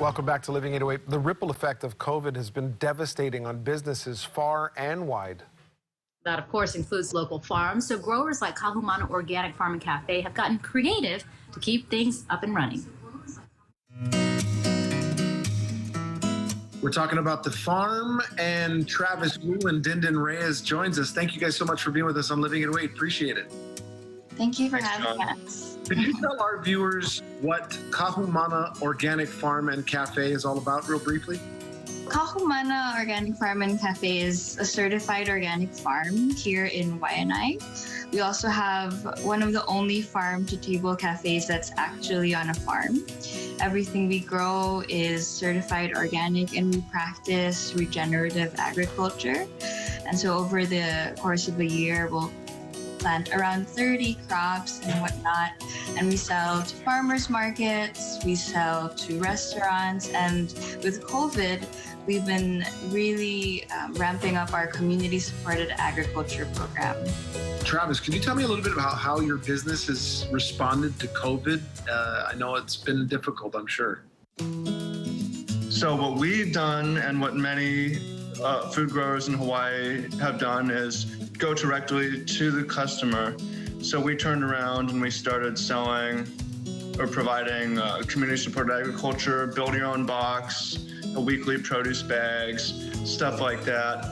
Welcome back to Living 808. The ripple effect of COVID has been devastating on businesses far and wide. That, of course, includes local farms. So growers like Kahumana Organic Farm and Cafe have gotten creative to keep things up and running. We're talking about the farm, and Travis Wu and Dindin Reyes joins us. Thank you guys so much for being with us on Living 808. Appreciate it. Thank you for having us. Could you tell our viewers what Kahumana Organic Farm and Cafe is all about, real briefly? Kahumana Organic Farm and Cafe is a certified organic farm here in Waianae. We also have one of the only farm-to-table cafes that's actually on a farm. Everything we grow is certified organic, and we practice regenerative agriculture. And so over the course of a year, we'll plant around 30 crops and whatnot, and we sell to farmers markets, we sell to restaurants, and with COVID, we've been really ramping up our community-supported agriculture program. Travis, can you tell me a little bit about how your business has responded to COVID? I know it's been difficult, I'm sure. So what we've done, and what many food growers in Hawaii have done, is go directly to the customer. So we turned around and we started selling or providing community-supported agriculture, build your own box, weekly produce bags, stuff like that.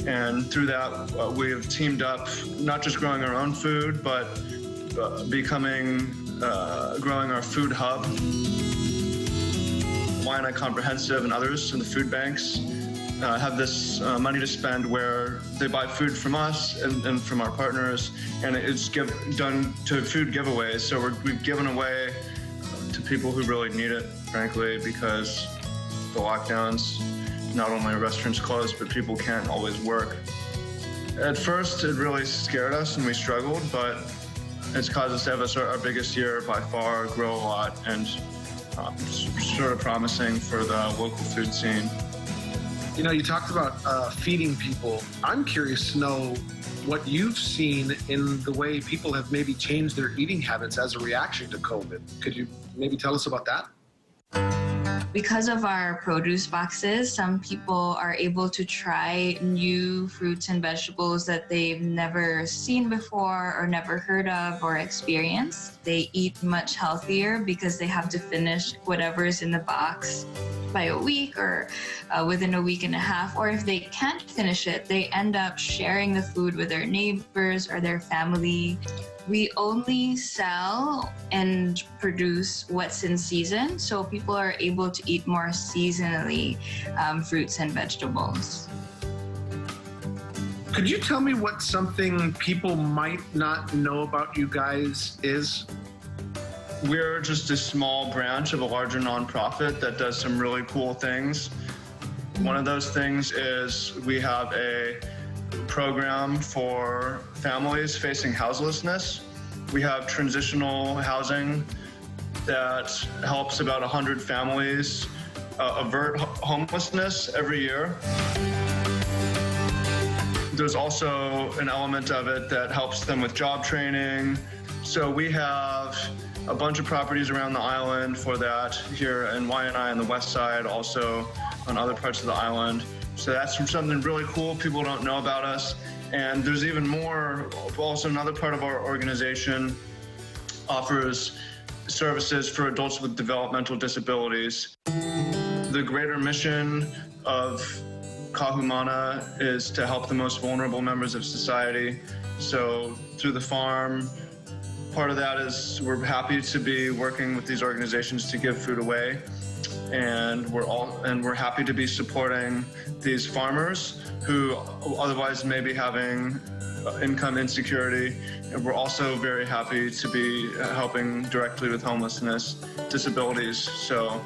And through that, we've teamed up, not just growing our own food, but growing our food hub. Waianae Comprehensive and others in the food banks have this money to spend where they buy food from us and from our partners, and it's done to food giveaways. So we've given away to people who really need it, frankly, because the lockdowns, not only are restaurants closed, but people can't always work. At first, it really scared us and we struggled, but it's caused us to have our biggest year by far, grow a lot, and sort of promising for the local food scene. You know, you talked about feeding people. I'm curious to know what you've seen in the way people have maybe changed their eating habits as a reaction to COVID. Could you maybe tell us about that? Because of our produce boxes, some people are able to try new fruits and vegetables that they've never seen before or never heard of or experienced. They eat much healthier because they have to finish whatever's in the box by a week or within a week and a half. Or if they can't finish it, they end up sharing the food with their neighbors or their family. We only sell and produce what's in season, so people are able to eat more seasonally fruits and vegetables. Could you tell me what something people might not know about you guys is? We're just a small branch of a larger nonprofit that does some really cool things. One of those things is we have a program for families facing houselessness. We have transitional housing that helps about 100 families avert homelessness every year. There's also an element of it that helps them with job training. So we have a bunch of properties around the island for that here in Waianae on the west side, also on other parts of the island. So that's something really cool people don't know about us. And there's even more. Also, another part of our organization offers services for adults with developmental disabilities. The greater mission of Kahumana is to help the most vulnerable members of society. So through the farm, part of that is we're happy to be working with these organizations to give food away. And we're happy to be supporting these farmers who otherwise may be having income insecurity. And we're also very happy to be helping directly with homelessness, disabilities. So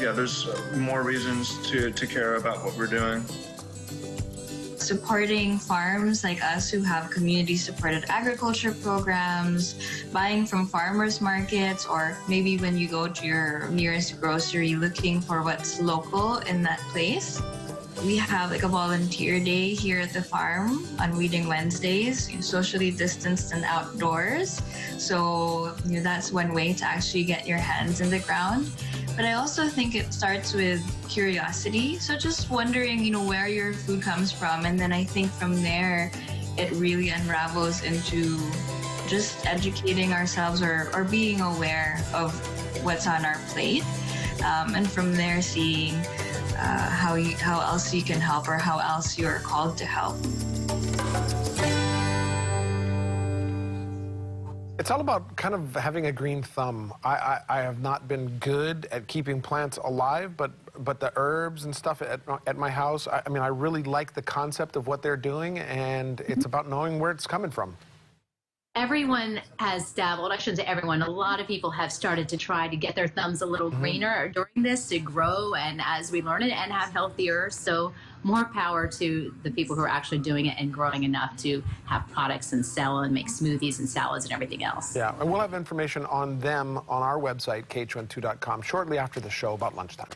yeah, there's more reasons to care about what we're doing. Supporting farms like us who have community-supported agriculture programs, buying from farmers markets, or maybe when you go to your nearest grocery looking for what's local in that place. We have like a volunteer day here at the farm on Weeding Wednesdays, socially distanced and outdoors. So that's one way to actually get your hands in the ground. But I also think it starts with curiosity. So just wondering, where your food comes from. And then I think from there, it really unravels into just educating ourselves or being aware of what's on our plate. And from there, seeing how else you can help or how else you're called to help. It's all about kind of having a green thumb. I have not been good at keeping plants alive, but the herbs and stuff at my house, I mean, I really like the concept of what they're doing, and it's about knowing where it's coming from. Everyone has dabbled. I shouldn't say everyone. A lot of people have started to try to get their thumbs a little greener during this to grow, and as we learn it, and have healthier. So more power to the people who are actually doing it and growing enough to have products and sell and make smoothies and salads and everything else. Yeah, and we'll have information on them on our website, KHON2.com, shortly after the show about lunchtime.